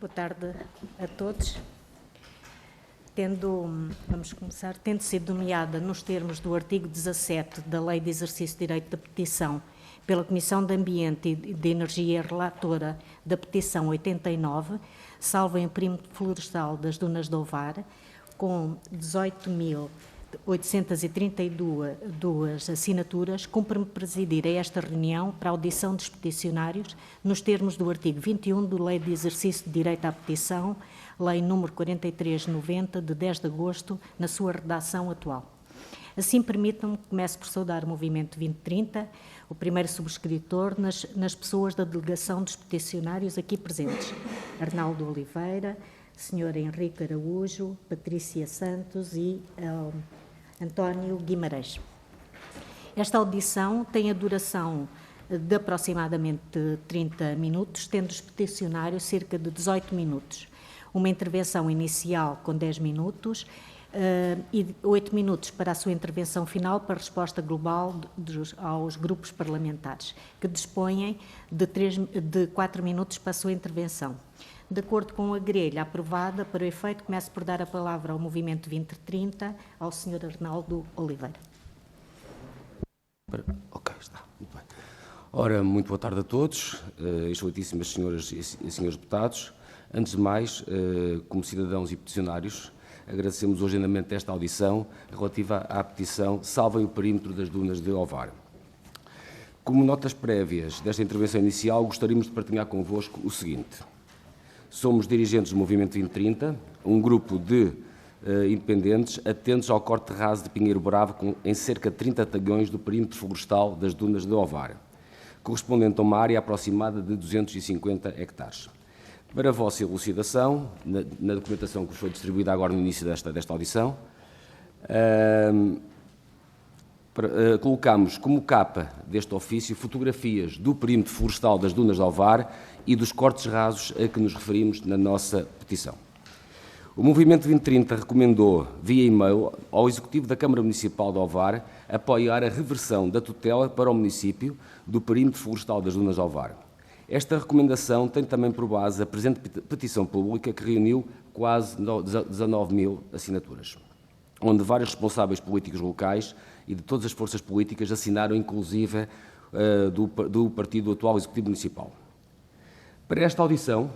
Boa tarde a todos. Vamos começar. Tendo sido nomeada nos termos do artigo 17 da Lei de Exercício de Direito da Petição pela Comissão de Ambiente e de Energia relatora da petição 89, salvo em perímetro florestal das Dunas do Ovar, com 18.832 assinaturas, cumpre-me presidir a esta reunião para a audição dos peticionários nos termos do artigo 21 da Lei de Exercício de Direito à Petição, Lei número 4390, de 10 de agosto, na sua redação atual. Assim, permitam-me que comece por saudar o Movimento 2030, o primeiro subscritor, nas pessoas da delegação dos peticionários aqui presentes: Arnaldo Oliveira, Sr. Henrique Araújo, Patrícia Santos e António Guimarães. Esta audição tem a duração de aproximadamente 30 minutos, tendo os peticionários cerca de 18 minutos. Uma intervenção inicial com 10 minutos e 8 minutos para a sua intervenção final para resposta global aos grupos parlamentares, que dispõem de 4 minutos para a sua intervenção. De acordo com a grelha aprovada, para o efeito, começo por dar a palavra ao Movimento 2030, ao Sr. Arnaldo Oliveira. Ok, está. Muito bem. Ora, muito boa tarde a todos, excelentíssimas senhoras e senhores deputados. Antes de mais, como cidadãos e peticionários, agradecemos o agendamento desta audição relativa à petição Salvem o Perímetro das Dunas de Ovar. Como notas prévias desta intervenção inicial, gostaríamos de partilhar convosco o seguinte. Somos dirigentes do Movimento 2030, um grupo de independentes atentos ao corte raso de Pinheiro Bravo em cerca de 30 tagões do perímetro florestal das Dunas de Ovar, correspondente a uma área aproximada de 250 hectares. Para a vossa elucidação, na documentação que vos foi distribuída agora no início desta audição, colocamos como capa deste ofício fotografias do perímetro florestal das Dunas de Ovar e dos cortes rasos a que nos referimos na nossa petição. O Movimento 2030 recomendou, via e-mail, ao Executivo da Câmara Municipal de Ovar apoiar a reversão da tutela para o município do perímetro florestal das Dunas de Ovar. Esta recomendação tem também por base a presente petição pública que reuniu quase 19 mil assinaturas, onde vários responsáveis políticos locais e de todas as forças políticas assinaram, inclusive do partido atual Executivo Municipal. Para esta audição,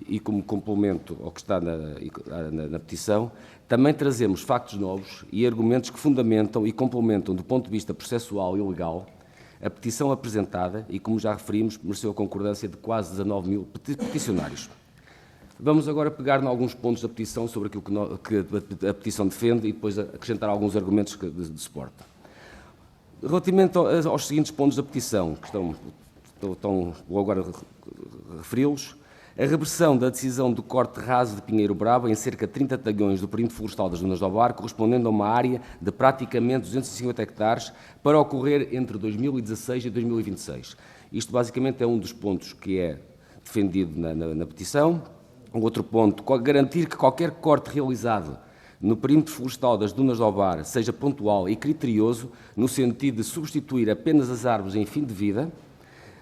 e como complemento ao que está na petição, também trazemos factos novos e argumentos que fundamentam e complementam, do ponto de vista processual e legal, a petição apresentada e, como já referimos, mereceu a concordância de quase 19 mil peticionários. Vamos agora pegar em alguns pontos da petição sobre aquilo que a petição defende e depois acrescentar alguns argumentos de suporte. Relativamente aos seguintes pontos da petição, que vou agora referi-los: a reversão da decisão do corte raso de Pinheiro Bravo em cerca de 30 tagões do perímetro florestal das Dunas de Ovar, correspondendo a uma área de praticamente 250 hectares, para ocorrer entre 2016 e 2026. Isto basicamente é um dos pontos que é defendido na petição. Um outro ponto: garantir que qualquer corte realizado no perímetro florestal das Dunas de Ovar seja pontual e criterioso, no sentido de substituir apenas as árvores em fim de vida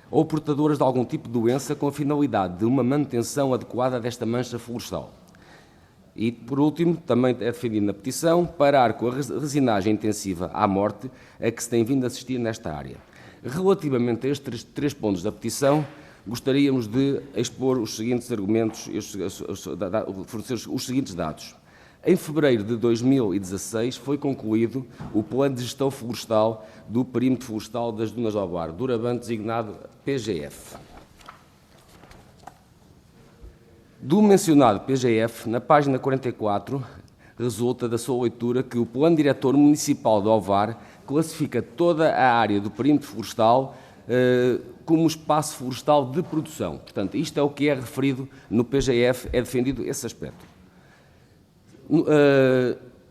ou portadoras de algum tipo de doença, com a finalidade de uma manutenção adequada desta mancha florestal. E, por último, também é defendido na petição, parar com a resinagem intensiva à morte a que se tem vindo a assistir nesta área. Relativamente a estes três pontos da petição, gostaríamos de expor os seguintes argumentos e fornecer os seguintes dados. Em fevereiro de 2016 foi concluído o Plano de Gestão Florestal do Perímetro Florestal das Dunas de Ovar, doravante designado PGF. Do mencionado PGF, na página 44, resulta da sua leitura que o Plano Diretor Municipal de Ovar classifica toda a área do perímetro florestal como espaço florestal de produção. Portanto, isto é o que é referido no PGF, é defendido esse aspecto.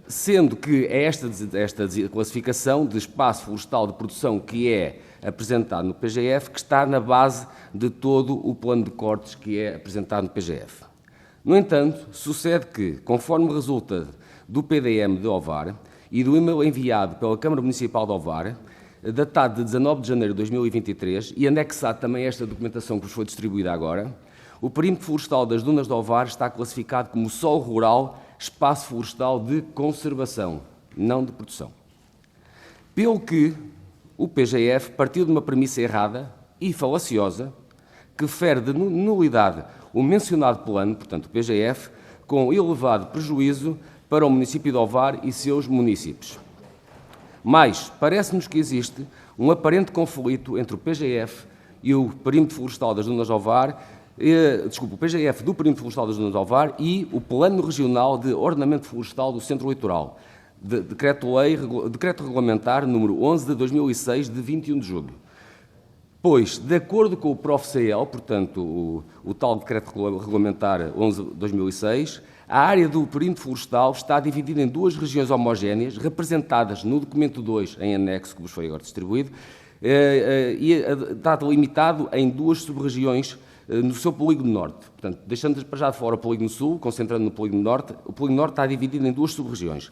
Sendo que é esta classificação de espaço florestal de produção que é apresentado no PGF que está na base de todo o plano de cortes que é apresentado no PGF. No entanto, sucede que, conforme resulta do PDM de Ovar e do e-mail enviado pela Câmara Municipal de Ovar, datado de 19 de janeiro de 2023 e anexado também a esta documentação que vos foi distribuída agora, o perímetro florestal das dunas de Ovar está classificado como solo rural, espaço florestal de conservação, não de produção. Pelo que o PGF partiu de uma premissa errada e falaciosa, que fere de nulidade o mencionado plano, portanto o PGF, com elevado prejuízo para o município de Ovar e seus munícipes. Mas parece-nos que existe um aparente conflito entre o PGF e o perímetro florestal das dunas de Ovar, o PGF do perímetro florestal das dunas de Ovar e o Plano Regional de Ordenamento Florestal do Centro Litoral, Decreto Regulamentar número 11 de 2006, de 21 de julho. Pois, de acordo com o PROF-CL, portanto, o tal Decreto Regulamentar 11 de 2006, a área do perímetro florestal está dividida em duas regiões homogéneas, representadas no documento 2, em anexo, que vos foi agora distribuído, e está delimitado em duas sub-regiões no seu polígono norte. Portanto, deixando para já de fora o polígono sul, concentrando no polígono norte, o polígono norte está dividido em duas sub-regiões.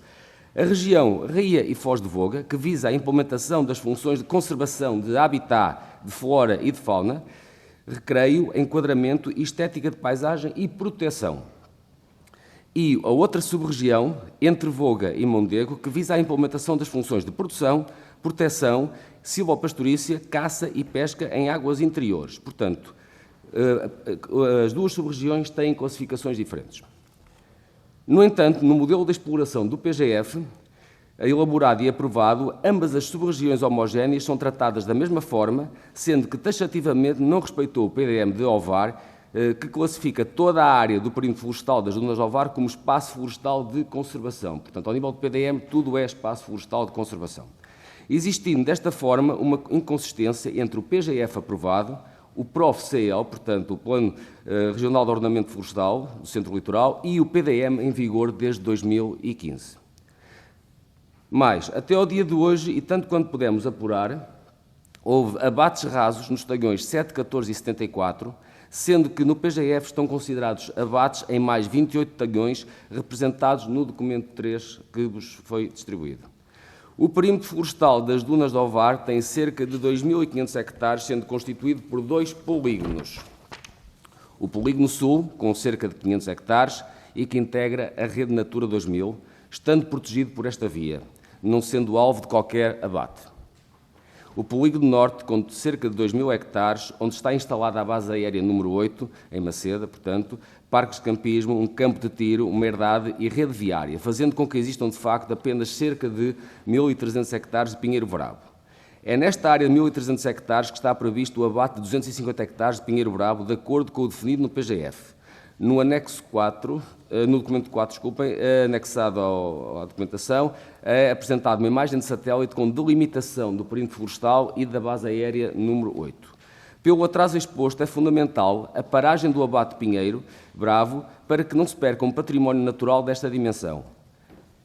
A região Ria e Foz de Voga, que visa a implementação das funções de conservação de habitat, de flora e de fauna, recreio, enquadramento, estética de paisagem e proteção. E a outra sub-região, entre Voga e Mondego, que visa a implementação das funções de produção, proteção, silvopastorícia, caça e pesca em águas interiores. Portanto, as duas sub-regiões têm classificações diferentes. No entanto, no modelo de exploração do PGF, elaborado e aprovado, ambas as sub-regiões homogéneas são tratadas da mesma forma, sendo que taxativamente não respeitou o PDM de Ovar, que classifica toda a área do perímetro florestal das dunas de Ovar como espaço florestal de conservação. Portanto, ao nível do PDM, tudo é espaço florestal de conservação. Existindo desta forma uma inconsistência entre o PGF aprovado, o PROF-CL, portanto, o Plano Regional de Ordenamento Florestal do Centro Litoral, e o PDM em vigor desde 2015. Mas, até ao dia de hoje, e tanto quanto pudemos apurar, houve abates rasos nos talhões 7, 14 e 74, sendo que no PGF estão considerados abates em mais 28 talhões representados no documento 3 que vos foi distribuído. O perímetro florestal das dunas de Ovar tem cerca de 2.500 hectares, sendo constituído por dois polígonos. O polígono sul, com cerca de 500 hectares, e que integra a rede Natura 2000, estando protegido por esta via, não sendo alvo de qualquer abate. O polígono norte, com cerca de 2.000 hectares, onde está instalada a base aérea número 8, em Maceda, portanto, parques de campismo, um campo de tiro, uma herdade e rede viária, fazendo com que existam, de facto, apenas cerca de 1.300 hectares de pinheiro bravo. É nesta área de 1.300 hectares que está previsto o abate de 250 hectares de pinheiro bravo, de acordo com o definido no PGF. No anexo 4, no documento 4, desculpem, anexado à documentação, é apresentada uma imagem de satélite com delimitação do perímetro florestal e da base aérea número 8. Pelo atraso exposto, é fundamental a paragem do abate de pinheiro bravo para que não se perca um património natural desta dimensão.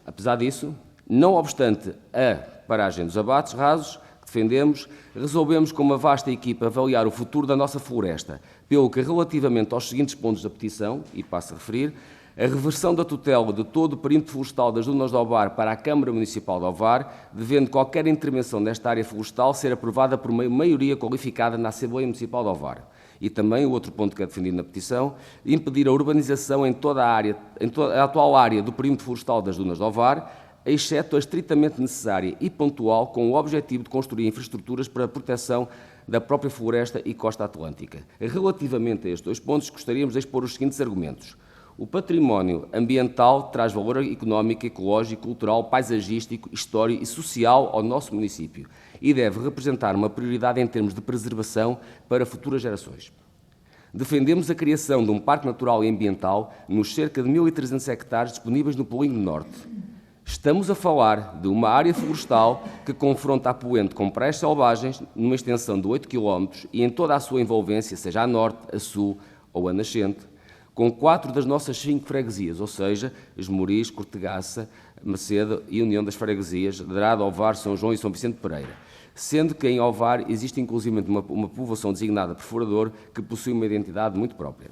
Apesar disso, não obstante a paragem dos abates rasos que defendemos, resolvemos com uma vasta equipa avaliar o futuro da nossa floresta, pelo que, relativamente aos seguintes pontos da petição, e passo a referir, a reversão da tutela de todo o perímetro florestal das dunas de Ovar para a Câmara Municipal de Ovar, devendo qualquer intervenção nesta área florestal ser aprovada por uma maioria qualificada na Assembleia Municipal de Ovar. E também, o outro ponto que é defendido na petição, impedir a urbanização em toda a área, a atual área do perímetro florestal das dunas de Ovar, exceto a estritamente necessária e pontual, com o objetivo de construir infraestruturas para a proteção da própria floresta e costa atlântica. Relativamente a estes dois pontos, gostaríamos de expor os seguintes argumentos. O património ambiental traz valor económico, ecológico, cultural, paisagístico, histórico e social ao nosso município e deve representar uma prioridade em termos de preservação para futuras gerações. Defendemos a criação de um parque natural e ambiental nos cerca de 1.300 hectares disponíveis no polígono norte. Estamos a falar de uma área florestal que confronta a poente com praias selvagens numa extensão de 8 km e em toda a sua envolvência, seja a norte, a sul ou a nascente, com 4 das nossas 5 freguesias, ou seja, Esmoriz, Cortegaça, Maceda e União das Freguesias, Drado, Ovar, São João e São Vicente Pereira, sendo que em Ovar existe inclusive uma povoação designada perfurador que possui uma identidade muito própria.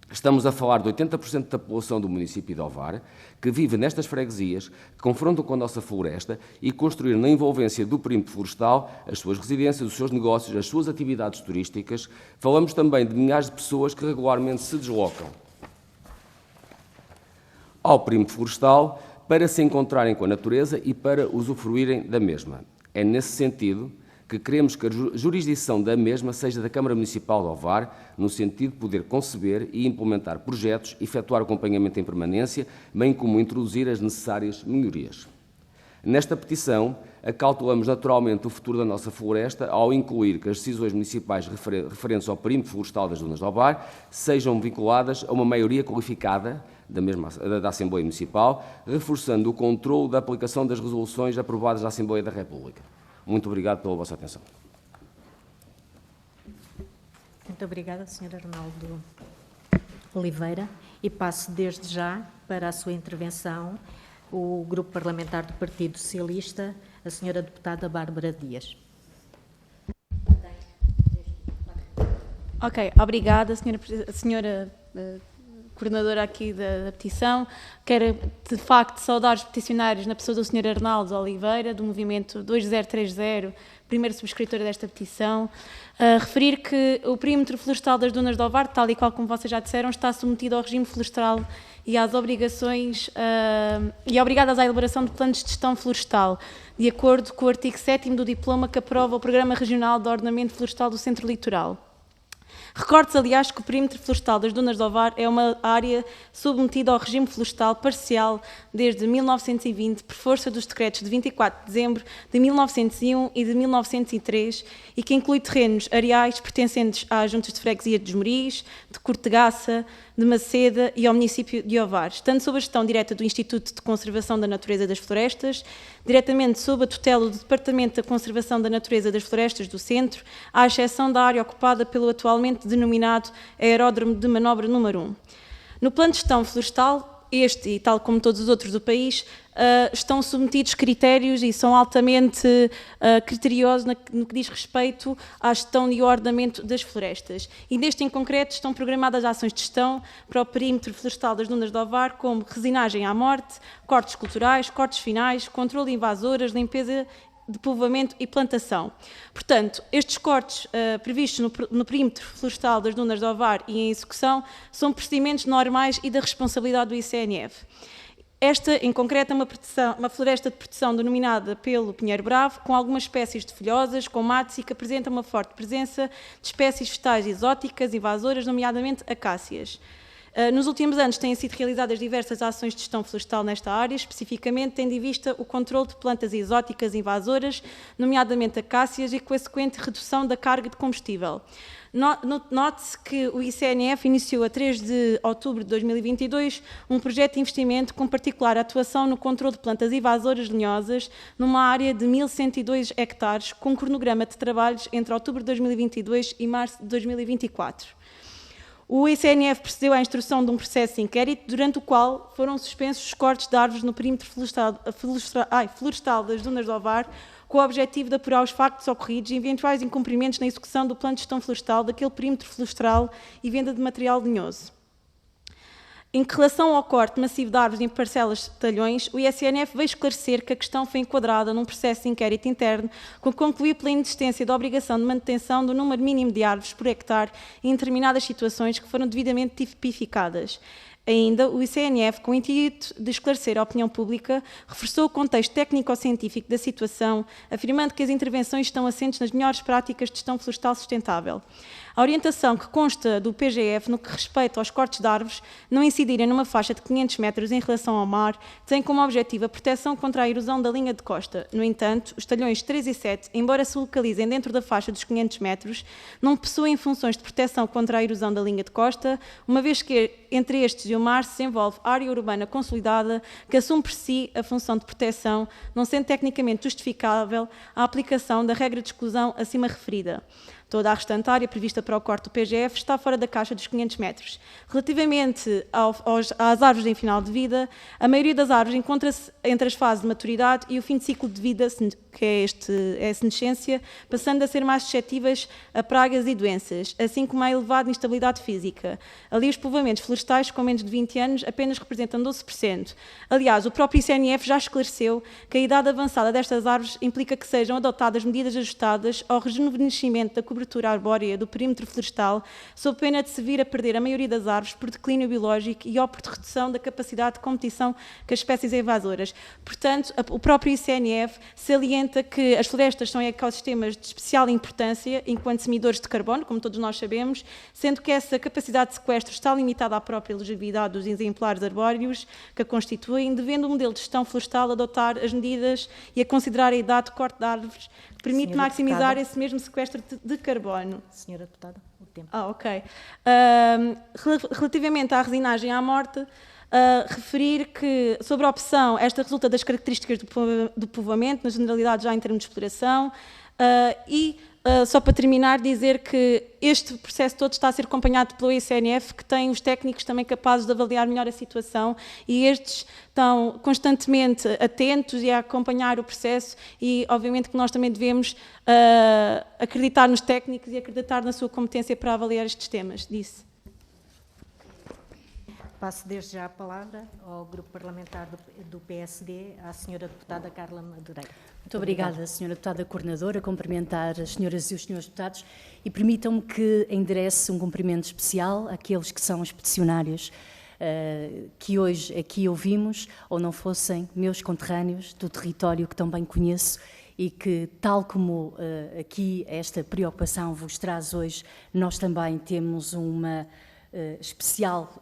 Estamos a falar de 80% da população do município de Ovar, que vive nestas freguesias, que confrontam com a nossa floresta e construíram na envolvência do perímetro florestal as suas residências, os seus negócios, as suas atividades turísticas. Falamos também de milhares de pessoas que regularmente se deslocam ao perímetro florestal para se encontrarem com a natureza e para usufruírem da mesma. É nesse sentido que queremos que a jurisdição da mesma seja da Câmara Municipal de Ovar, no sentido de poder conceber e implementar projetos, efetuar acompanhamento em permanência, bem como introduzir as necessárias melhorias. Nesta petição, acautelamos naturalmente o futuro da nossa floresta ao incluir que as decisões municipais referentes ao perímetro florestal das Dunas de Ovar sejam vinculadas a uma maioria qualificada da Assembleia Municipal, reforçando o controle da aplicação das resoluções aprovadas da Assembleia da República. Muito obrigado pela vossa atenção. Muito obrigada, Sr. Arnaldo Oliveira. E passo desde já para a sua intervenção o Grupo Parlamentar do Partido Socialista, a Sra. Deputada Bárbara Dias. Ok, obrigada, senhora coordenadora aqui da petição. Quero, de facto, saudar os peticionários na pessoa do Sr. Arnaldo Oliveira, do movimento 2030, primeiro subscritor desta petição. Referir que o perímetro florestal das Dunas de Ovar, tal e qual como vocês já disseram, está submetido ao regime florestal e às obrigações e obrigadas à elaboração de planos de gestão florestal, de acordo com o artigo 7º do diploma que aprova o Programa Regional de Ordenamento Florestal do Centro Litoral. Recordo, aliás, que o perímetro florestal das Dunas de Ovar é uma área submetida ao regime florestal parcial desde 1920, por força dos decretos de 24 de dezembro de 1901 e de 1903, e que inclui terrenos areais pertencentes às juntas de freguesia de Esmoriz, de Cortegaça, de Maceda e ao município de Ovar, estando sob a gestão direta do Instituto de Conservação da Natureza e das Florestas, diretamente sob a tutela do Departamento da Conservação da Natureza e das Florestas do Centro, à exceção da área ocupada pelo atualmente denominado Aeródromo de Manobra número 1. No plano de gestão florestal, este e tal como todos os outros do país, estão submetidos critérios e são altamente criteriosos no que diz respeito à gestão e ordenamento das florestas. E neste em concreto estão programadas ações de gestão para o perímetro florestal das Dunas de Ovar, como resinagem à morte, cortes culturais, cortes finais, controle de invasoras, limpeza de povoamento e plantação. Portanto, estes cortes previstos no perímetro florestal das Dunas de Ovar e em execução são procedimentos normais e da responsabilidade do ICNF. Esta, em concreto, é uma floresta de proteção denominada pelo Pinheiro Bravo, com algumas espécies de folhosas, com matos e que apresenta uma forte presença de espécies vegetais exóticas invasoras, nomeadamente acácias. Nos últimos anos têm sido realizadas diversas ações de gestão florestal nesta área, especificamente tendo em vista o controle de plantas exóticas invasoras, nomeadamente acácias, e consequente redução da carga de combustível. Note-se que o ICNF iniciou a 3 de outubro de 2022 um projeto de investimento com particular atuação no controle de plantas invasoras lenhosas numa área de 1.102 hectares, com um cronograma de trabalhos entre outubro de 2022 e março de 2024. O ICNF procedeu à instrução de um processo de inquérito, durante o qual foram suspensos os cortes de árvores no perímetro florestal das Dunas de Ovar, com o objetivo de apurar os factos ocorridos e eventuais incumprimentos na execução do plano de gestão florestal daquele perímetro florestal e venda de material lenhoso. Em relação ao corte massivo de árvores em parcelas de talhões, o ICNF veio esclarecer que a questão foi enquadrada num processo de inquérito interno que concluiu pela inexistência da obrigação de manutenção do número mínimo de árvores por hectare em determinadas situações que foram devidamente tipificadas. Ainda, o ICNF, com o intuito de esclarecer a opinião pública, reforçou o contexto técnico-científico da situação, afirmando que as intervenções estão assentes nas melhores práticas de gestão florestal sustentável. A orientação que consta do PGF no que respeita aos cortes de árvores não incidirem numa faixa de 500 metros em relação ao mar tem como objetivo a proteção contra a erosão da linha de costa. No entanto, os talhões 3 e 7, embora se localizem dentro da faixa dos 500 metros, não possuem funções de proteção contra a erosão da linha de costa, uma vez que entre estes e o mar se desenvolve área urbana consolidada que assume por si a função de proteção, não sendo tecnicamente justificável a aplicação da regra de exclusão acima referida. Toda a restante área prevista para o corte do PGF está fora da caixa dos 500 metros. Relativamente às árvores em final de vida, a maioria das árvores encontra-se entre as fases de maturidade e o fim de ciclo de vida, que é a senescência, passando a ser mais suscetíveis a pragas e doenças, assim como a elevada instabilidade física. Ali os povoamentos florestais com menos de 20 anos apenas representam 12%. Aliás, o próprio ICNF já esclareceu que a idade avançada destas árvores implica que sejam adotadas medidas ajustadas ao rejuvenescimento da cobertura arbórea do perímetro florestal, sob pena de se vir a perder a maioria das árvores por declínio biológico e ou por redução da capacidade de competição com as espécies invasoras. Portanto, o próprio ICNF salienta que as florestas são ecossistemas de especial importância enquanto semidores de carbono, como todos nós sabemos, sendo que essa capacidade de sequestro está limitada à própria elegibilidade dos exemplares arbóreos que a constituem, devendo o modelo de gestão florestal adotar as medidas e a considerar a idade de corte de árvores que permite Senhora maximizar deputada. esse mesmo sequestro de carbono. Senhora Deputada, o tempo. Ok. Relativamente à resinagem à morte, referir que, sobre a opção, esta resulta das características do povoamento, na generalidade já em termos de exploração, só para terminar, dizer que este processo todo está a ser acompanhado pelo ICNF, que tem os técnicos também capazes de avaliar melhor a situação, e estes estão constantemente atentos e a acompanhar o processo, e obviamente que nós também devemos acreditar nos técnicos e acreditar na sua competência para avaliar estes temas. Disse. Passo desde já a palavra ao Grupo Parlamentar do PSD, à Senhora Deputada Carla Madureira. Muito obrigada, Senhora Deputada Coordenadora, cumprimentar as senhoras e os senhores deputados e permitam-me que enderece um cumprimento especial àqueles que são os peticionários que hoje aqui ouvimos, ou não fossem meus conterrâneos do território que tão bem conheço e que, tal como aqui esta preocupação vos traz hoje, nós também temos uma especial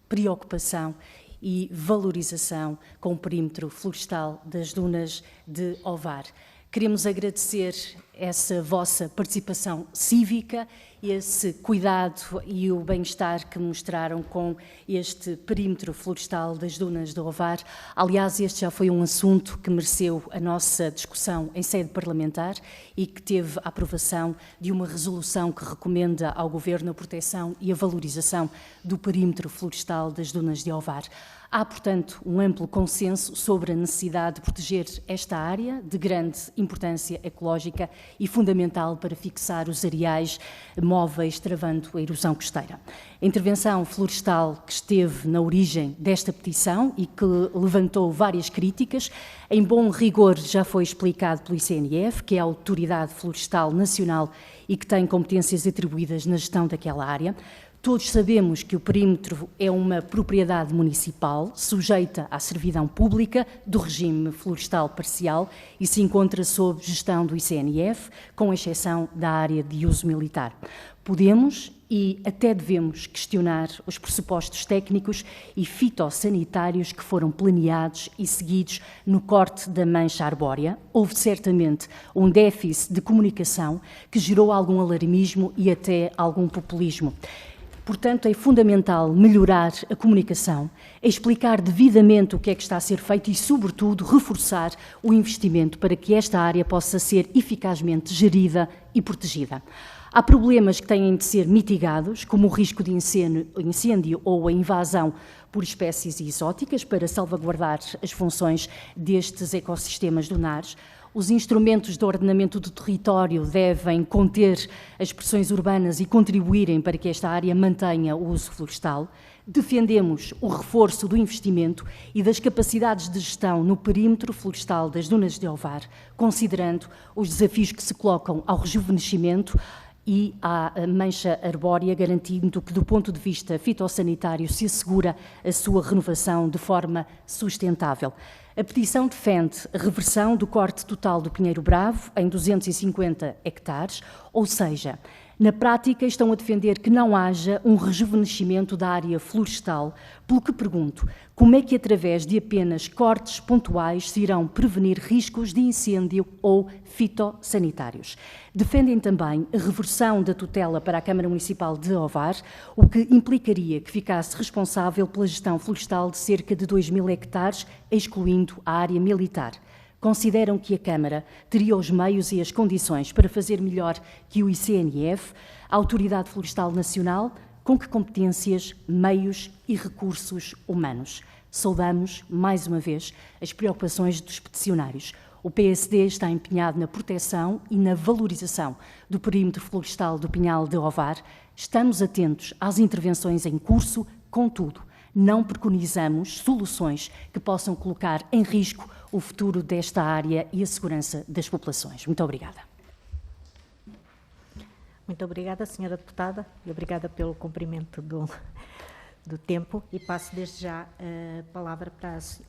preocupação e valorização com o perímetro florestal das dunas de Ovar. Queremos agradecer essa vossa participação cívica, esse cuidado e o bem-estar que mostraram com este perímetro florestal das dunas de Ovar. Aliás, este já foi um assunto que mereceu a nossa discussão em sede parlamentar e que teve a aprovação de uma resolução que recomenda ao Governo a proteção e a valorização do perímetro florestal das dunas de Ovar. Há, portanto, um amplo consenso sobre a necessidade de proteger esta área de grande importância ecológica e fundamental para fixar os areais móveis, travando a erosão costeira. A intervenção florestal que esteve na origem desta petição e que levantou várias críticas, em bom rigor já foi explicado pelo ICNF, que é a Autoridade Florestal Nacional e que tem competências atribuídas na gestão daquela área. Todos sabemos que o perímetro é uma propriedade municipal, sujeita à servidão pública do regime florestal parcial e se encontra sob gestão do ICNF, com exceção da área de uso militar. Podemos e até devemos questionar os pressupostos técnicos e fitossanitários que foram planeados e seguidos no corte da mancha arbórea. Houve certamente um déficit de comunicação que gerou algum alarmismo e até algum populismo. Portanto, é fundamental melhorar a comunicação, explicar devidamente o que é que está a ser feito e, sobretudo, reforçar o investimento para que esta área possa ser eficazmente gerida e protegida. Há problemas que têm de ser mitigados, como o risco de incêndio ou a invasão por espécies exóticas, para salvaguardar as funções destes ecossistemas dunares. Os instrumentos de ordenamento do território devem conter as pressões urbanas e contribuírem para que esta área mantenha o uso florestal. Defendemos o reforço do investimento e das capacidades de gestão no perímetro florestal das dunas de Ovar, considerando os desafios que se colocam ao rejuvenescimento e à mancha arbórea, garantindo que, do ponto de vista fitossanitário, se assegura a sua renovação de forma sustentável. A petição defende a reversão do corte total do Pinheiro Bravo em 250 hectares, ou seja, na prática estão a defender que não haja um rejuvenescimento da área florestal, pelo que pergunto, como é que através de apenas cortes pontuais se irão prevenir riscos de incêndio ou fitossanitários? Defendem também a reversão da tutela para a Câmara Municipal de Ovar, o que implicaria que ficasse responsável pela gestão florestal de cerca de 2.000 hectares, excluindo a área militar. Consideram que a Câmara teria os meios e as condições para fazer melhor que o ICNF, a Autoridade Florestal Nacional, com que competências, meios e recursos humanos? Saudamos, mais uma vez, as preocupações dos peticionários. O PSD está empenhado na proteção e na valorização do perímetro florestal do Pinhal de Ovar. Estamos atentos às intervenções em curso, contudo, não preconizamos soluções que possam colocar em risco o futuro desta área e a segurança das populações. Muito obrigada. Muito obrigada, Sra. Deputada, e obrigada pelo cumprimento do tempo. E passo desde já a palavra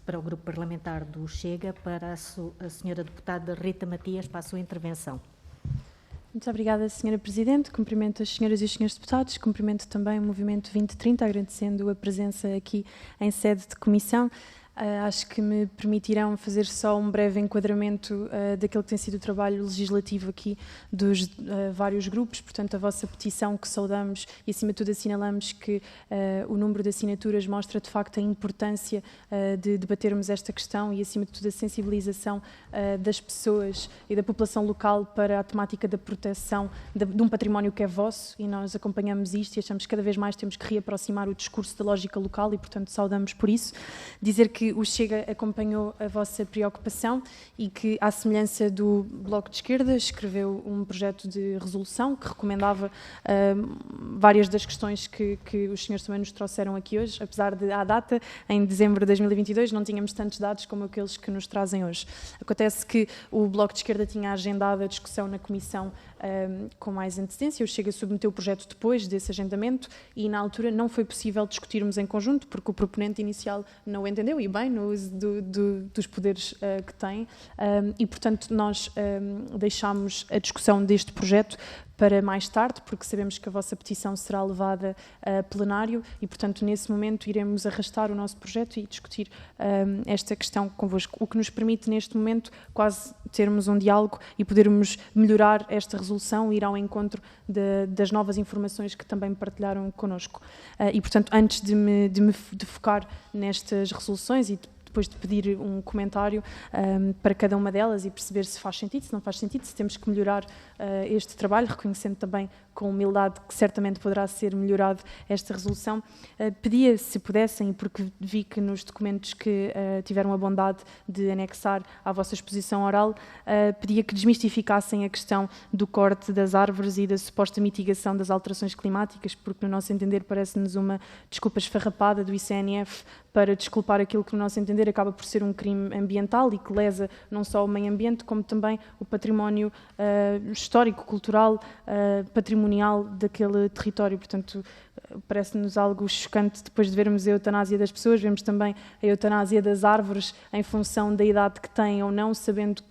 para o Grupo Parlamentar do Chega, para a Sra. Deputada Rita Matias, para a sua intervenção. Muito obrigada, Sra. Presidente. Cumprimento as senhoras e os senhores deputados. Cumprimento também o Movimento 2030, agradecendo a presença aqui em sede de comissão. Acho que me permitirão fazer só um breve enquadramento daquele que tem sido o trabalho legislativo aqui dos vários grupos. Portanto, a vossa petição que saudamos e, acima de tudo, assinalamos que o número de assinaturas mostra, de facto, a importância de debatermos esta questão e, acima de tudo, a sensibilização das pessoas e da população local para a temática da proteção de um património que é vosso, e nós acompanhamos isto e achamos que cada vez mais temos que reaproximar o discurso da lógica local e, portanto, saudamos por isso. Dizer que o Chega acompanhou a vossa preocupação e que, à semelhança do Bloco de Esquerda, escreveu um projeto de resolução que recomendava várias das questões que os senhores também nos trouxeram aqui hoje, apesar de, à data, em dezembro de 2022, não tínhamos tantos dados como aqueles que nos trazem hoje. Acontece que o Bloco de Esquerda tinha agendado a discussão na Comissão com mais antecedência. O Chega submeteu o projeto depois desse agendamento e, na altura, não foi possível discutirmos em conjunto, porque o proponente inicial não o entendeu, e bem, no uso dos poderes que tem, e, portanto, nós deixámos a discussão deste projeto para mais tarde, porque sabemos que a vossa petição será levada a plenário e, portanto, nesse momento iremos arrastar o nosso projeto e discutir esta questão convosco, o que nos permite, neste momento, quase termos um diálogo e podermos melhorar esta resolução e ir ao encontro das novas informações que também partilharam connosco. E, portanto, antes de focar nestas resoluções e depois de pedir um comentário para cada uma delas e perceber se faz sentido, se não faz sentido, se temos que melhorar este trabalho, reconhecendo também com humildade que certamente poderá ser melhorado esta resolução, pedia, se pudessem, porque vi que nos documentos que tiveram a bondade de anexar à vossa exposição oral, pedia que desmistificassem a questão do corte das árvores e da suposta mitigação das alterações climáticas, porque, no nosso entender, parece-nos uma desculpa esfarrapada do ICNF para desculpar aquilo que, no nosso entender, acaba por ser um crime ambiental e que lesa não só o meio ambiente, como também o património histórico, cultural, patrimonial daquele território. Portanto, parece-nos algo chocante depois de vermos a eutanásia das pessoas, vemos também a eutanásia das árvores em função da idade que têm ou não, sabendo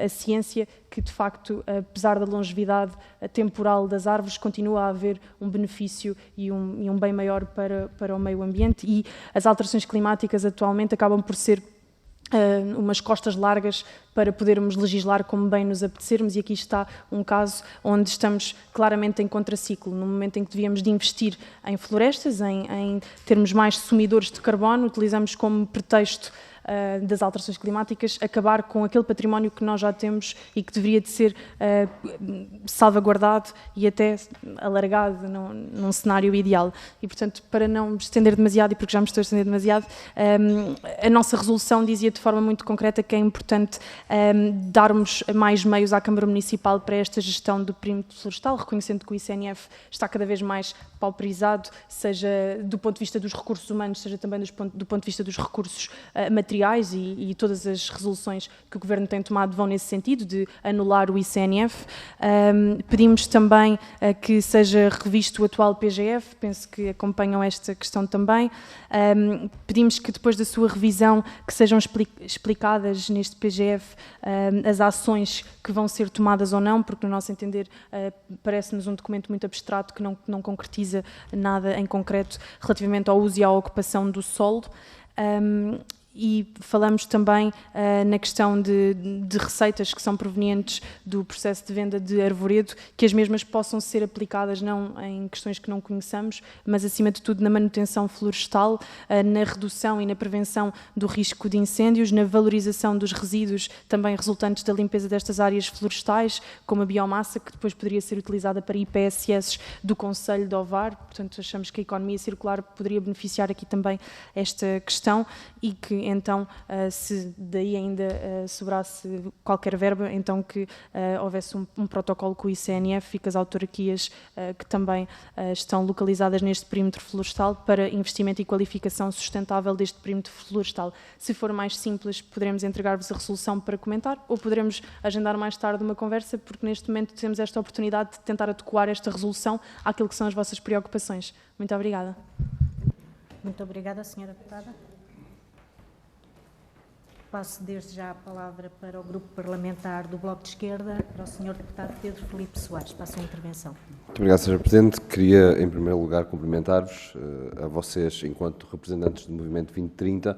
a ciência que, de facto, apesar da longevidade temporal das árvores, continua a haver um benefício e um bem maior para o meio ambiente, e as alterações climáticas atualmente acabam por ser umas costas largas para podermos legislar como bem nos apetecermos, e aqui está um caso onde estamos claramente em contraciclo, no momento em que devíamos de investir em florestas, em termos mais sumidores de carbono, utilizamos como pretexto das alterações climáticas acabar com aquele património que nós já temos e que deveria de ser salvaguardado e até alargado num cenário ideal. E, portanto, para não me estender demasiado, e porque já me estou a estender demasiado, a nossa resolução dizia de forma muito concreta que é importante darmos mais meios à Câmara Municipal para esta gestão do perímetro florestal, reconhecendo que o ICNF está cada vez mais pauperizado, seja do ponto de vista dos recursos humanos, seja também do ponto de vista dos recursos materiais, e todas as resoluções que o Governo tem tomado vão nesse sentido, de anular o ICNF. Pedimos também que seja revisto o atual PGF, penso que acompanham esta questão também. Pedimos que, depois da sua revisão, que sejam explicadas neste PGF as ações que vão ser tomadas ou não, porque, no nosso entender, parece-nos um documento muito abstrato que não concretiza nada em concreto relativamente ao uso e à ocupação do solo. E falamos também na questão de receitas que são provenientes do processo de venda de arvoredo, que as mesmas possam ser aplicadas não em questões que não conheçamos, mas acima de tudo na manutenção florestal, na redução e na prevenção do risco de incêndios, na valorização dos resíduos também resultantes da limpeza destas áreas florestais, como a biomassa, que depois poderia ser utilizada para IPSS do Concelho de Ovar. Portanto, achamos que a economia circular poderia beneficiar aqui também esta questão. e que então, se daí ainda sobrasse qualquer verba, então que houvesse um protocolo com o ICNF e com as autarquias que também estão localizadas neste perímetro florestal para investimento e qualificação sustentável deste perímetro florestal. Se for mais simples, poderemos entregar-vos a resolução para comentar ou poderemos agendar mais tarde uma conversa, porque neste momento temos esta oportunidade de tentar adequar esta resolução àquilo que são as vossas preocupações. Muito obrigada. Muito obrigada, Sra. Deputada. Passo desde já a palavra para o Grupo Parlamentar do Bloco de Esquerda, para o Sr. Deputado Pedro Filipe Soares. Para a sua intervenção. Muito obrigado, Sr. Presidente. Queria, em primeiro lugar, cumprimentar-vos, a vocês enquanto representantes do Movimento 2030,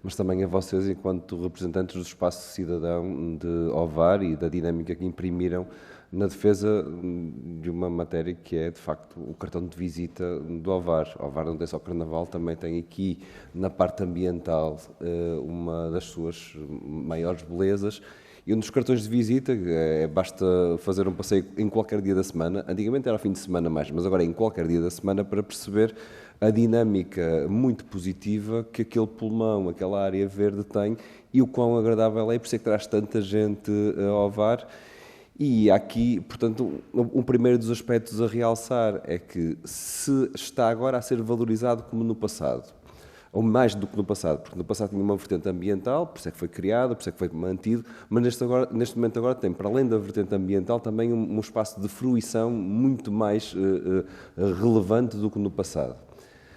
mas também a vocês enquanto representantes do espaço cidadão de Ovar e da dinâmica que imprimiram na defesa de uma matéria que é, de facto, o cartão de visita do Ovar. Ovar não tem só Carnaval, também tem aqui, na parte ambiental, uma das suas maiores belezas. E um dos cartões de visita, basta fazer um passeio em qualquer dia da semana, antigamente era ao fim de semana mais, mas agora é em qualquer dia da semana, para perceber a dinâmica muito positiva que aquele pulmão, aquela área verde tem e o quão agradável é, por isso é que traz tanta gente a Ovar. E aqui, portanto, um primeiro dos aspectos a realçar é que se está agora a ser valorizado como no passado, ou mais do que no passado, porque no passado tinha uma vertente ambiental, por isso é que foi criado, por isso é que foi mantido, mas neste momento agora tem, para além da vertente ambiental, também um espaço de fruição muito mais relevante do que no passado.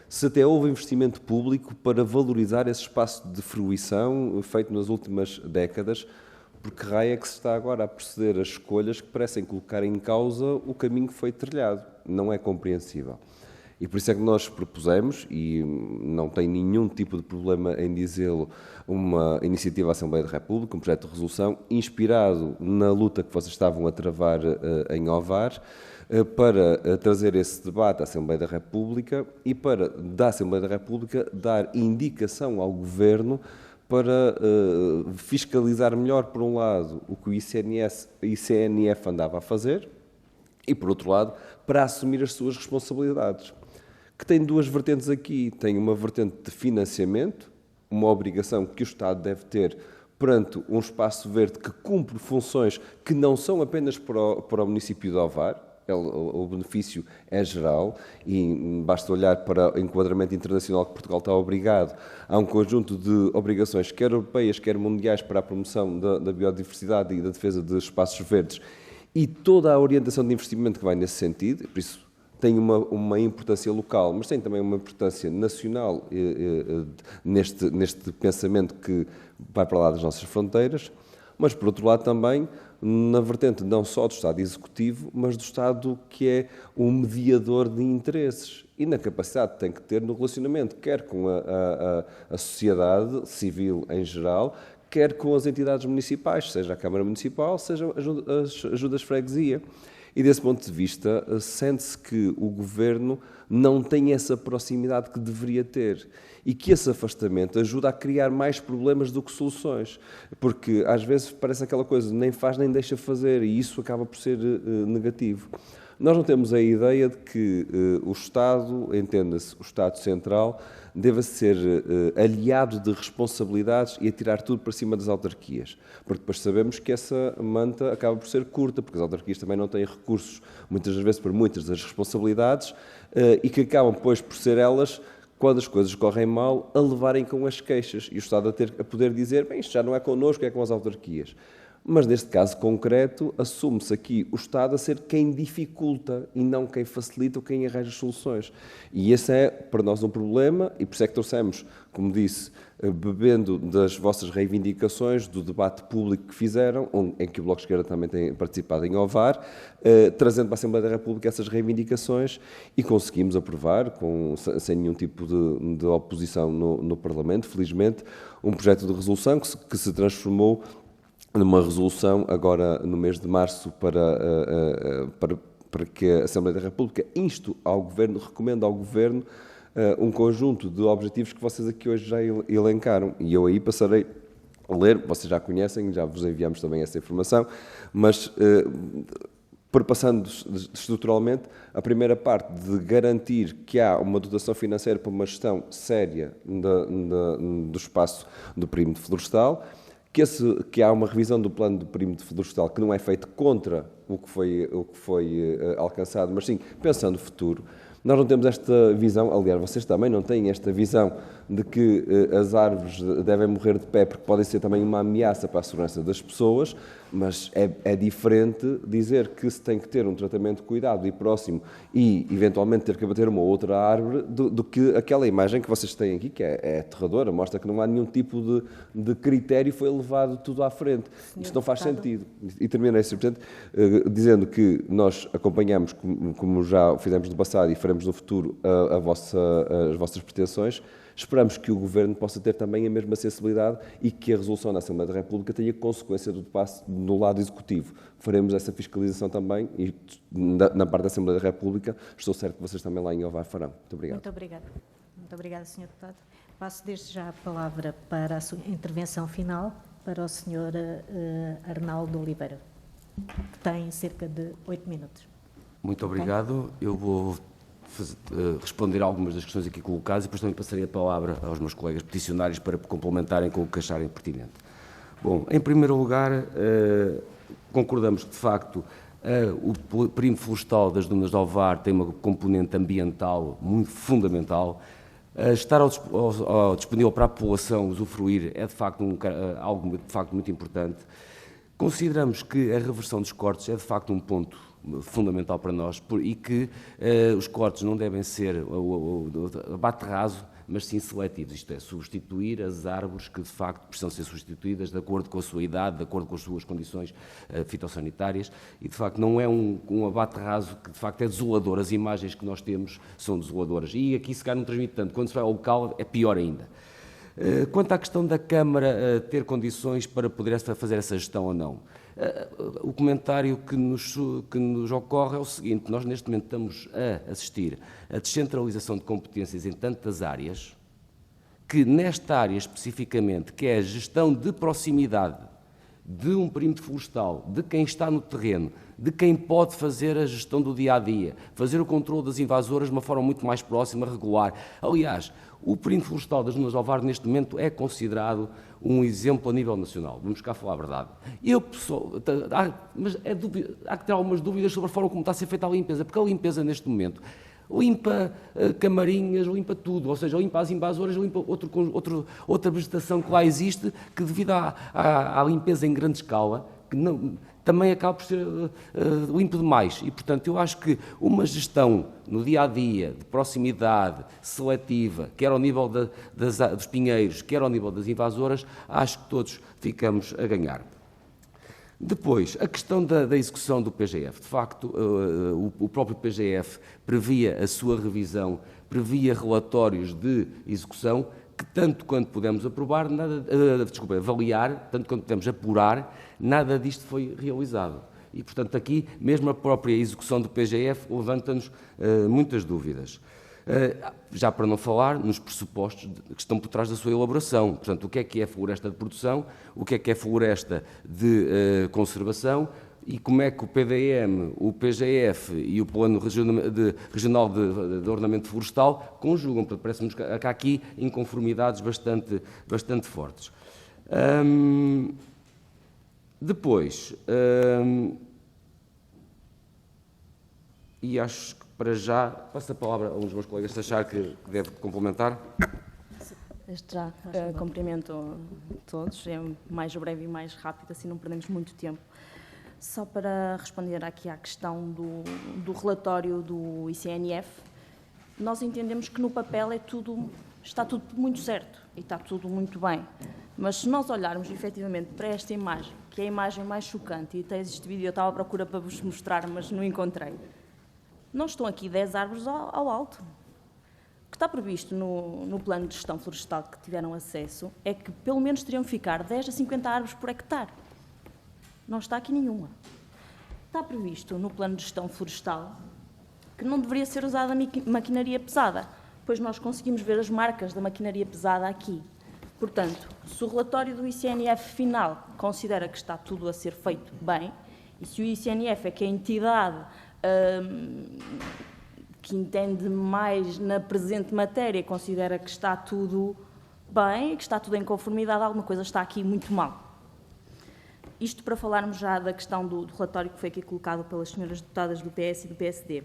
Se até houve investimento público para valorizar esse espaço de fruição feito nas últimas décadas, porque raio é que se está agora a proceder a escolhas que parecem colocar em causa o caminho que foi trilhado. Não é compreensível. E por isso é que nós propusemos, e não tem nenhum tipo de problema em dizê-lo, uma iniciativa da Assembleia da República, um projeto de resolução, inspirado na luta que vocês estavam a travar em Ovar, para trazer esse debate à Assembleia da República e para, da Assembleia da República, dar indicação ao Governo para fiscalizar melhor, por um lado, o que o ICNF andava a fazer e, por outro lado, para assumir as suas responsabilidades, que tem duas vertentes aqui. Tem uma vertente de financiamento, uma obrigação que o Estado deve ter perante um espaço verde que cumpre funções que não são apenas para o município de Ovar. O benefício é geral e basta olhar para o enquadramento internacional que Portugal está obrigado. Há um conjunto de obrigações, quer europeias, quer mundiais, para a promoção da biodiversidade e da defesa de espaços verdes e toda a orientação de investimento que vai nesse sentido, por isso tem uma importância local, mas tem também uma importância nacional neste pensamento que vai para lá das nossas fronteiras, mas, por outro lado, também na vertente não só do Estado executivo, mas do Estado que é um mediador de interesses e na capacidade que tem que ter no relacionamento, quer com a sociedade civil em geral, quer com as entidades municipais, seja a Câmara Municipal, seja as ajudas de freguesia. E, desse ponto de vista, sente-se que o Governo não tem essa proximidade que deveria ter e que esse afastamento ajuda a criar mais problemas do que soluções, porque às vezes parece aquela coisa, nem faz nem deixa fazer, e isso acaba por ser negativo. Nós não temos a ideia de que o Estado, entenda-se, o Estado Central, deva ser aliado de responsabilidades e atirar tudo para cima das autarquias, porque depois sabemos que essa manta acaba por ser curta, porque as autarquias também não têm recursos, muitas das vezes, para muitas das responsabilidades, e que acabam, depois, por ser elas, quando as coisas correm mal, a levarem com as queixas, e o Estado a poder dizer, bem, isto já não é connosco, é com as autarquias. Mas, neste caso concreto, assume-se aqui o Estado a ser quem dificulta e não quem facilita ou quem arranja soluções. E esse é, para nós, um problema, e por isso é que trouxemos, como disse, bebendo das vossas reivindicações, do debate público que fizeram, em que o Bloco de Esquerda também tem participado em Ovar, trazendo para a Assembleia da República essas reivindicações e conseguimos aprovar, sem nenhum tipo de oposição no Parlamento, felizmente, um projeto de resolução que se transformou numa resolução agora no mês de março para que a Assembleia da República inste ao Governo, recomenda ao Governo um conjunto de objetivos que vocês aqui hoje já elencaram. E eu aí passarei a ler, vocês já conhecem, já vos enviamos também essa informação, mas Perpassando estruturalmente, a primeira parte de garantir que há uma dotação financeira para uma gestão séria do espaço do perímetro florestal, que há uma revisão do plano do perímetro florestal que não é feito contra o que foi alcançado, mas sim pensando no futuro. Nós não temos esta visão, aliás, vocês também não têm esta visão de que as árvores devem morrer de pé porque podem ser também uma ameaça para a segurança das pessoas, mas é diferente dizer que se tem que ter um tratamento cuidado e próximo e, eventualmente, ter que abater uma outra árvore do que aquela imagem que vocês têm aqui, que é aterradora, mostra que não há nenhum tipo de critério, foi levado tudo à frente. Isto não faz sentido. E terminei, Sr. Presidente, dizendo que nós acompanhamos, como já fizemos no passado e faremos no futuro, as vossas pretensões. Esperamos que o Governo possa ter também a mesma sensibilidade e que a resolução da Assembleia da República tenha consequência do passo no lado executivo. Faremos essa fiscalização também e, na parte da Assembleia da República, estou certo que vocês também lá em Ovar farão. Muito obrigado. Muito obrigada. Muito obrigada, Sr. Deputado. Passo desde já a palavra para a sua intervenção final para o Sr. Arnaldo Oliveira, que tem cerca de 8 minutos. Muito obrigado. Eu vou responder a algumas das questões aqui colocadas e depois também passarei a palavra aos meus colegas peticionários para complementarem com o que acharem pertinente. Bom, em primeiro lugar, concordamos que, de facto, o perímetro florestal das dunas de Ovar tem uma componente ambiental muito fundamental. Estar disponível para a população usufruir é, de facto, algo de facto muito importante. Consideramos que a reversão dos cortes é, de facto, um ponto fundamental para nós e que os cortes não devem ser abate raso, mas sim seletivos, isto é, substituir as árvores que de facto precisam ser substituídas de acordo com a sua idade, de acordo com as suas condições fitossanitárias e de facto não é um abate raso que de facto é desolador, as imagens que nós temos são desoladoras e aqui se calhar não transmite tanto, quando se vai ao local é pior ainda. Quanto à questão da Câmara ter condições para poder fazer essa gestão ou não, o comentário que nos ocorre é o seguinte: nós neste momento estamos a assistir à descentralização de competências em tantas áreas, que nesta área especificamente, que é a gestão de proximidade de um perímetro florestal, de quem está no terreno, de quem pode fazer a gestão do dia-a-dia, fazer o controle das invasoras de uma forma muito mais próxima, regular. Aliás, o perímetro florestal das dunas de Ovar, neste momento, é considerado um exemplo a nível nacional. Vamos cá falar a verdade. Mas há que ter algumas dúvidas sobre a forma como está a ser feita a limpeza, porque a limpeza, neste momento, limpa camarinhas, limpa tudo, ou seja, limpa as invasoras, limpa outra vegetação que lá existe, que devido à limpeza em grande escala, que também acaba por ser limpo demais. E, portanto, eu acho que uma gestão no dia-a-dia, de proximidade, seletiva, quer ao nível dos pinheiros, quer ao nível das invasoras, acho que todos ficamos a ganhar. Depois, a questão da execução do PGF. De facto, o próprio PGF previa a sua revisão, previa relatórios de execução que, tanto quanto pudemos avaliar, tanto quanto pudemos apurar, nada disto foi realizado. E, portanto, aqui, mesmo a própria execução do PGF levanta-nos muitas dúvidas. Já para não falar nos pressupostos que estão por trás da sua elaboração. Portanto, o que é floresta de produção, o que é floresta de conservação e como é que o PDM, o PGF e o Plano Regional de Ordenamento Florestal conjugam. Portanto, parece-nos que há aqui inconformidades bastante fortes. Depois, e acho que para já, passo a palavra a um dos meus colegas se achar que deve complementar. Já cumprimento todos, é mais breve e mais rápido, assim não perdemos muito tempo. Só para responder aqui à questão do relatório do ICNF, nós entendemos que no papel está tudo muito certo e está tudo muito bem, mas se nós olharmos efetivamente para esta imagem, que é a imagem mais chocante, e até este vídeo eu estava à procura para vos mostrar, mas não encontrei, não estão aqui 10 árvores ao alto. O que está previsto no plano de gestão florestal que tiveram acesso é que pelo menos teriam de ficar 10 a 50 árvores por hectare. Não está aqui nenhuma. Está previsto no plano de gestão florestal que não deveria ser usada maquinaria pesada, pois nós conseguimos ver as marcas da maquinaria pesada aqui. Portanto, se o relatório do ICNF final considera que está tudo a ser feito bem, E se o ICNF é que é a entidade que entende mais na presente matéria, considera que está tudo bem, que está tudo em conformidade, alguma coisa está aqui muito mal. Isto para falarmos já da questão do relatório que foi aqui colocado pelas senhoras deputadas do PS e do PSD.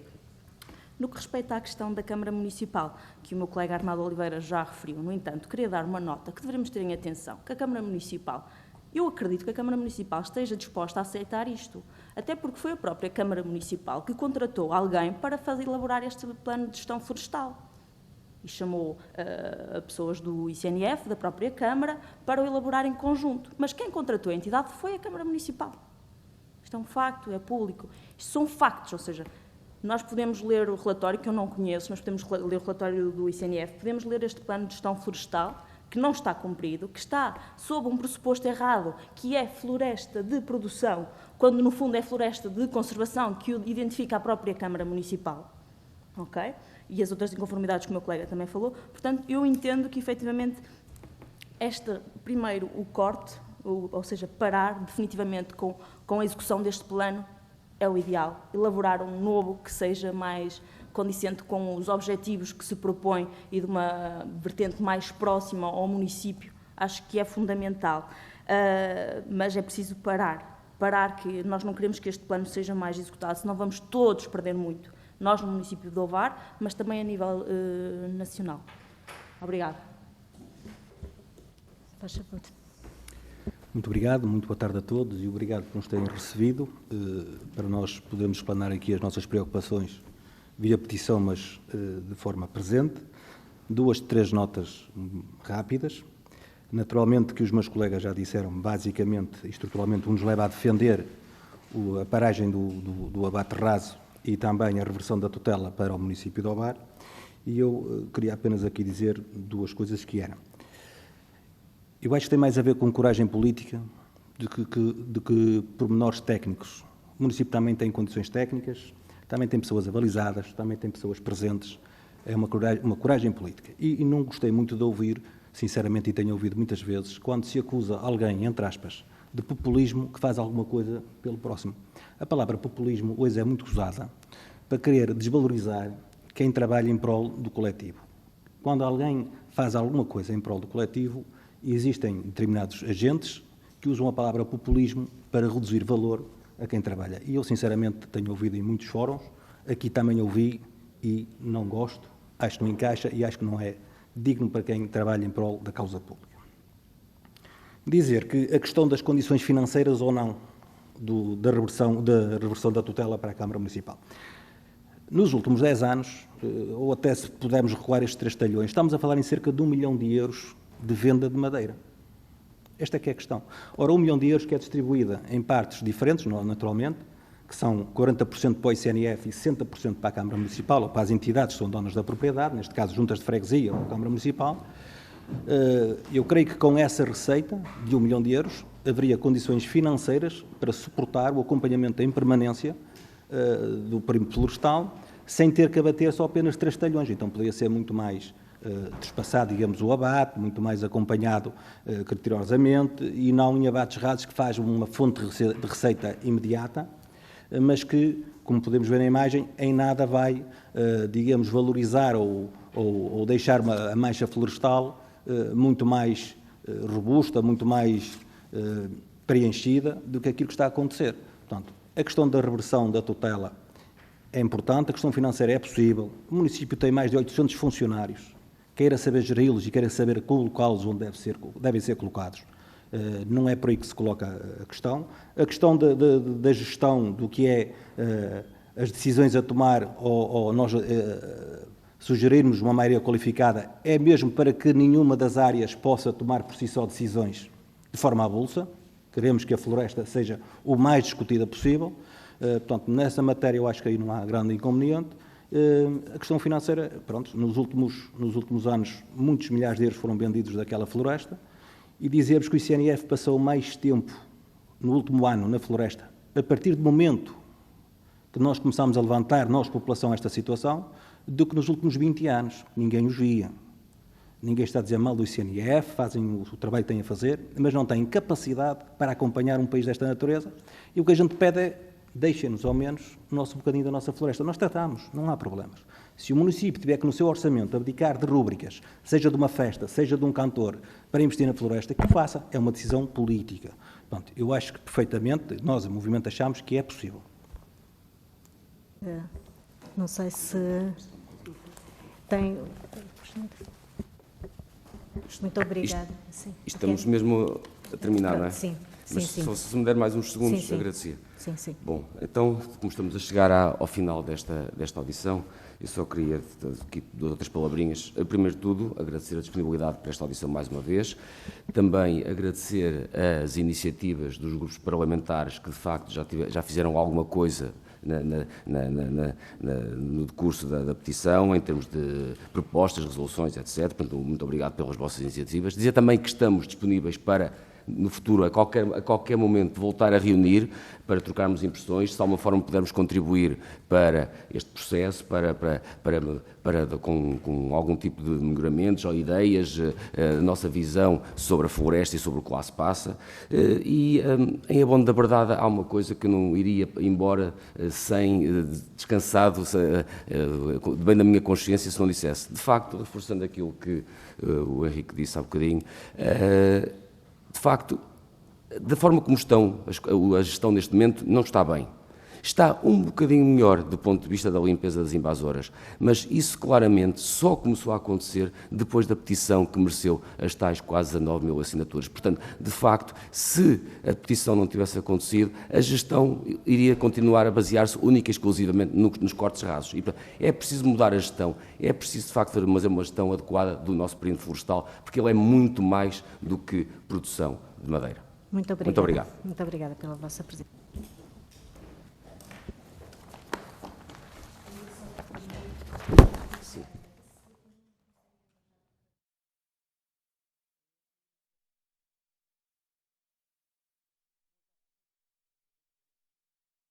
No que respeita à questão da Câmara Municipal, que o meu colega Arnaldo Oliveira já referiu, no entanto, queria dar uma nota que devemos ter em atenção, que a Câmara Municipal, eu acredito que a Câmara Municipal esteja disposta a aceitar isto, até porque foi a própria Câmara Municipal que contratou alguém para elaborar este plano de gestão florestal. E chamou pessoas do ICNF, da própria Câmara, para o elaborar em conjunto. Mas quem contratou a entidade foi a Câmara Municipal. Isto é um facto, é público. Isto são factos, ou seja, nós podemos ler o relatório, que eu não conheço, mas podemos ler o relatório do ICNF, podemos ler este plano de gestão florestal, que não está cumprido, que está sob um pressuposto errado, que é floresta de produção, quando no fundo é floresta de conservação, que identifica a própria Câmara Municipal. Ok? E as outras inconformidades que o meu colega também falou. Portanto, eu entendo que, efetivamente, primeiro, o corte, ou seja, parar definitivamente com a execução deste plano, é o ideal. Elaborar um novo que seja mais condicente com os objetivos que se propõe e de uma vertente mais próxima ao município, acho que é fundamental. Mas é preciso parar, que nós não queremos que este plano seja mais executado, senão vamos todos perder muito. Nós no município de Ovar, mas também a nível nacional. Obrigada. Faz favor. Muito obrigado, muito boa tarde a todos e obrigado por nos terem recebido, para nós podermos explanar aqui as nossas preocupações via petição, mas de forma presente. 2, 3 notas rápidas. Naturalmente que os meus colegas já disseram, basicamente e estruturalmente, nos leva a defender a paragem do abate raso e também a reversão da tutela para o município de Ovar. E eu queria apenas aqui dizer 2 coisas que eram. Eu acho que tem mais a ver com coragem política do que pormenores técnicos. O município também tem condições técnicas, também tem pessoas avalizadas, também tem pessoas presentes. É uma coragem política. E não gostei muito de ouvir, sinceramente, e tenho ouvido muitas vezes, quando se acusa alguém, entre aspas, de populismo, que faz alguma coisa pelo próximo. A palavra populismo hoje é muito usada para querer desvalorizar quem trabalha em prol do coletivo. Quando alguém faz alguma coisa em prol do coletivo, existem determinados agentes que usam a palavra populismo para reduzir valor a quem trabalha. E eu, sinceramente, tenho ouvido em muitos fóruns, aqui também ouvi e não gosto, acho que não encaixa e acho que não é digno para quem trabalha em prol da causa pública. Dizer que a questão das condições financeiras ou não da reversão da tutela para a Câmara Municipal. Nos últimos 10 anos, ou até se pudermos recuar estes 3 talhões, estamos a falar em cerca de 1 milhão de euros de venda de madeira. Esta é que é a questão. Ora, 1 milhão de euros que é distribuída em partes diferentes, naturalmente, que são 40% para o ICNF e 60% para a Câmara Municipal, ou para as entidades que são donas da propriedade, neste caso juntas de freguesia ou a Câmara Municipal. Eu creio que com essa receita de 1 milhão de euros haveria condições financeiras para suportar o acompanhamento em permanência do perímetro florestal, sem ter que abater só apenas 3 talhões. Então poderia ser muito mais despassado, digamos, o abate, muito mais acompanhado criteriosamente e não em abates rasos que faz uma fonte de receita imediata, mas que, como podemos ver na imagem, em nada vai, digamos, valorizar ou deixar a mancha florestal muito mais robusta, muito mais preenchida do que aquilo que está a acontecer. Portanto, a questão da reversão da tutela é importante, a questão financeira é possível. O município tem mais de 800 funcionários, queira saber geri-los e queira saber colocá-los onde devem ser colocados. Não é por aí que se coloca a questão. A questão da gestão do que é as decisões a tomar ou nós sugerirmos uma maioria qualificada é mesmo para que nenhuma das áreas possa tomar por si só decisões de forma avulsa. Queremos que a floresta seja o mais discutida possível. Portanto, nessa matéria eu acho que aí não há grande inconveniente. A questão financeira, pronto, nos últimos anos muitos milhares de euros foram vendidos daquela floresta e dizer-vos que o ICNF passou mais tempo no último ano na floresta, a partir do momento que nós começámos a levantar, nós, população, esta situação, do que nos últimos 20 anos. Ninguém os via. ninguém está a dizer mal do ICNF, fazem o trabalho que têm a fazer, mas não têm capacidade para acompanhar um país desta natureza. E o que a gente pede é, deixem-nos ao menos o nosso bocadinho da nossa floresta. Nós tratamos, não há problemas. Se o município tiver que no seu orçamento abdicar de rúbricas, seja de uma festa, seja de um cantor, para investir na floresta, que o faça. É uma decisão política. Portanto, eu acho que perfeitamente, nós, o movimento, achamos que é possível. Não sei se tem... Muito obrigada. Estamos mesmo a terminar, não é? Sim, Mas sim. só se me der mais uns segundos, Sim. agradecia. Sim. Bom, então, como estamos a chegar ao final desta audição, eu só queria aqui duas outras palavrinhas. Primeiro de tudo, agradecer a disponibilidade para esta audição mais uma vez. Também agradecer as iniciativas dos grupos parlamentares que, de facto, já fizeram alguma coisa no decurso da petição, em termos de propostas, resoluções, etc. Portanto, muito obrigado pelas vossas iniciativas. Dizer também que estamos disponíveis para, no futuro, a qualquer momento, voltar a reunir para trocarmos impressões, se de alguma forma pudermos contribuir para este processo, com algum tipo de melhoramentos ou ideias, a nossa visão sobre a floresta e sobre o que lá se passa. E, em abono da verdade, há uma coisa que eu não iria embora sem descansado, bem da minha consciência, se não dissesse. De facto, reforçando aquilo que o Henrique disse há bocadinho, de facto, da forma como a gestão neste momento não está bem. Está um bocadinho melhor do ponto de vista da limpeza das invasoras, mas isso claramente só começou a acontecer depois da petição que mereceu as tais quase 19 mil assinaturas. Portanto, de facto, se a petição não tivesse acontecido, a gestão iria continuar a basear-se única e exclusivamente nos cortes rasos. E, portanto, é preciso mudar a gestão, é preciso, de facto, fazer uma gestão adequada do nosso perímetro florestal, porque ele é muito mais do que produção de madeira. Muito obrigada. Muito obrigada pela vossa presença.